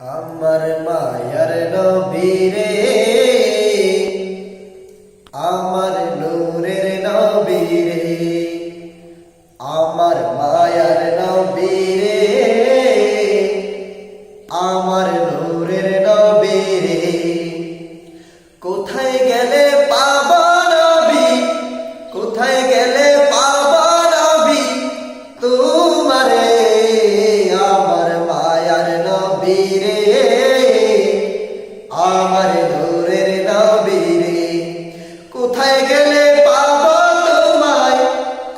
আমার মায়ার নবীরে আমার নূরের নবীরে আমার মায়ার নবীরে আমার নূরের নবীরে কোথায় গেলে পাবো নবী কোথায় গেলে পাবো নবী তোমারে আমার মায়ার নবীরে আমার নূরের নবীরে কোথায় গেলে পাবো তোমায়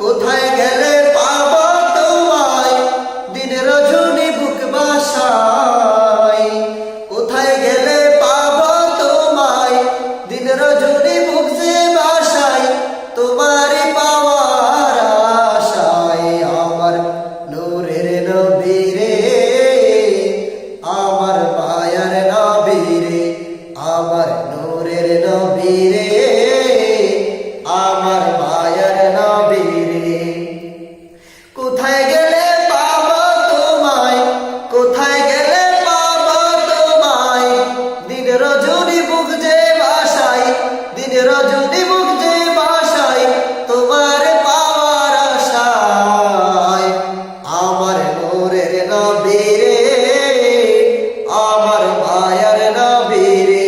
কোথায় গেলে পাবো তোমায় দিন রজনী বুক বাসায় কোথায় গেলে পাবো তোমায় দিন রজনী বুক যে বাসায় তোমারই পাওয়ার আশায় আমার নূরের নবীরে আমার মায়ার নবীরে আমার নূরের নবীরে আমার মায়ার নবীরে কোথায় গেলে পাবো তোমায় কোথায় গেলে পাবো তোমায় দিন রজনী বুক যে বাসায় দিন রজনী বুক যে বাসায় তোমার পাওয়ার আশায় আমার নূরের নবীরে আমার মায়ার নবীরে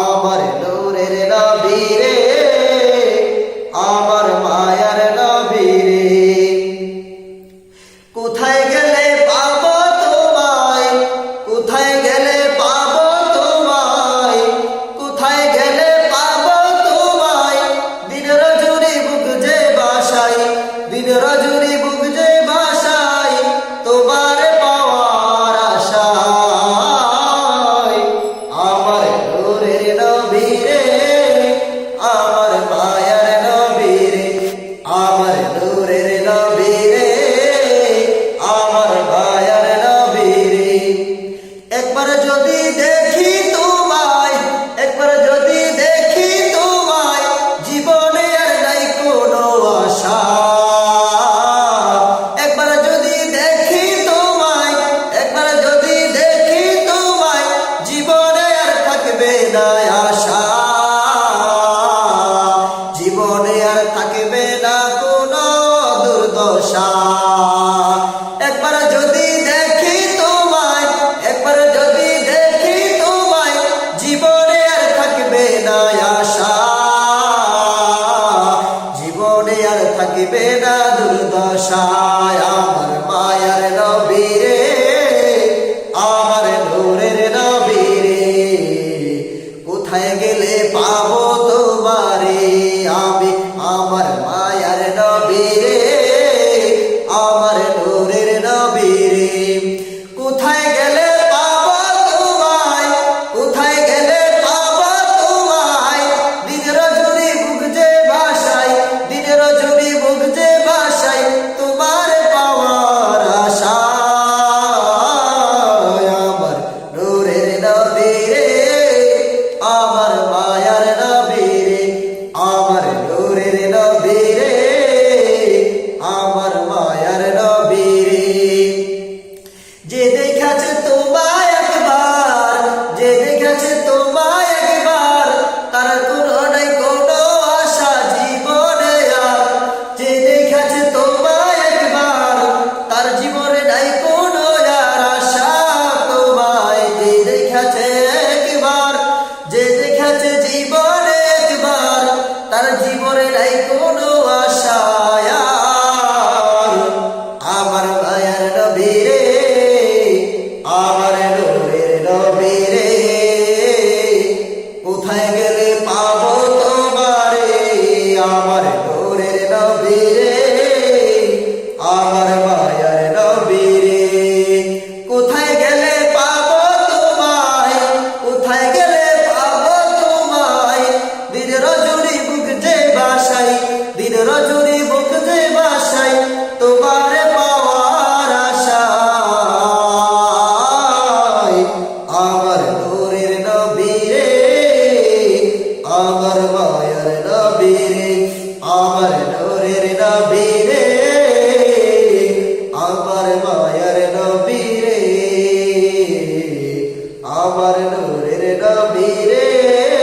আমার নূরের নবীরে আমার মায়ার নবীরে কোথায় গেলে পাবো তোমায় কোথায় গেলে পাবো তোমায় কোথায় গেলে পাবো তোমায় দিন রজনী বুক যে বাসায় দিন রজনী বুক যে বাসায় তোমার পাওয়ার আশায় আমার নূরের নবীরে আমার মায়ার নবীরে আমার নূরের নবীরে আমার মায়ার নবীরে একবার যদি দেখি তোমায় একবার যদি দেখি তোমায় জীবনে আর নাই কোনো আশা একবার যদি দেখি তোমায় একবার যদি দেখি তোমায় জীবনে আর থাকবে না আশা জীবনে আর থাকবে না কোনো দুর্দশা একবার যদি দেখি তোমায় একবার যদি দেখি তোমায় জীবনে আর থাকবে না আশা জীবনে আর থাকবে না দুর্দশা আমার মায়ার নবীরে আমার নূরের নবীরে কোথায় গেলে পাবো তোমারে আমি আমার মায়ার নবীরে আমার নূরের নবীরে কোথায় গেলে পাবো তোমায় কোথায় গেলে পাবো তোমায় দিন রজনী বুক যে বাসায় দিন রজনী বুক যে বাসায় তোমার পাওয়ার আশায় আমার নূরের নবীরে আমার মায়ার নবীরে আমার নূরের নবীরে আমার মায়ার নবীরে যে দেখেছে তোমায় একবার যে দেখেছে তোমায় একবার তার কোনো নাই কোনো আশা জীবনে আর যে দেখেছে তোমায় একবার তার জীবনে নাই কোনো আর আশা তোমায় যে দেখেছে একবার যে দেখেছে জীবনে একবার তার জীবনে নাই কোনো আশা আর আমার মায়ার নবীরে আমার নূরের নবীরে কোথায় গেলে পাবো তোমারে আমার নূরের নবীরে আমার মায়ার নবীরে কোথায় গেলে পাবো তোমায় কোথায় গেলে পাবো তোমায় দিন রজনী বুক যে বাসায় দিন রজনী বুক যে বাসায় তোমার পাওয়ার আশায় আমার নূরের নবীরে আমার মায়ার নবীরে আমার নূরের নবীরে আমার মায়ার নবীরে আমার নূরের নবী রে